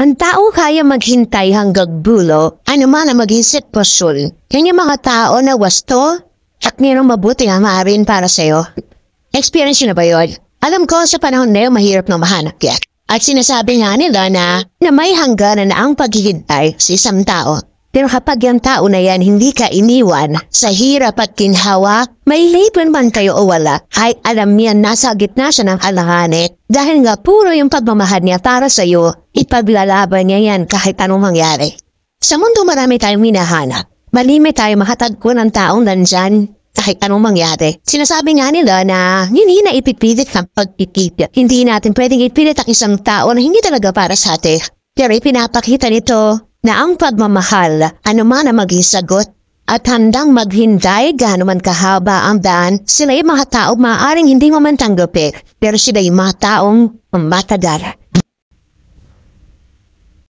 Ang tao kaya maghintay hanggang dulo, anuman ang maging sitwasyon. Kanya mga tao na wasto at mayroong mabuti nga maarin para sa'yo. Experience yun na ba yun? Alam ko sa panahon na yun, mahirap na mahanap yan. At sinasabi nga nila na may hangganan na ang paghihintay sa isang tao. Pero kapag yung tao na yan hindi ka iniwan sa hirap at ginhawa, may label man kayo o wala, ay alam niya nasa gitna siya ng alanganin. Dahil nga puro yung pagmamahal niya para sa iyo, ipaglalaban niya yan kahit anong mangyari. Sa mundo marami tayong minahanap. Malimit tayo makatagpo ng taong nandyan kahit anong mangyari. Sinasabi nga nila na hindi na ipipilit ng pagpipit. Hindi natin pwedeng ipilit ang isang tao na hindi talaga para sa atin. Pero ipinapakita nito na ang pagmamahal, anuman ang maging sagot, at handang maghintay gaano man kahaba ang daan, sila yung mga tao maaaring hindi mo man tanggapin, pero sila yung mga taong matagal.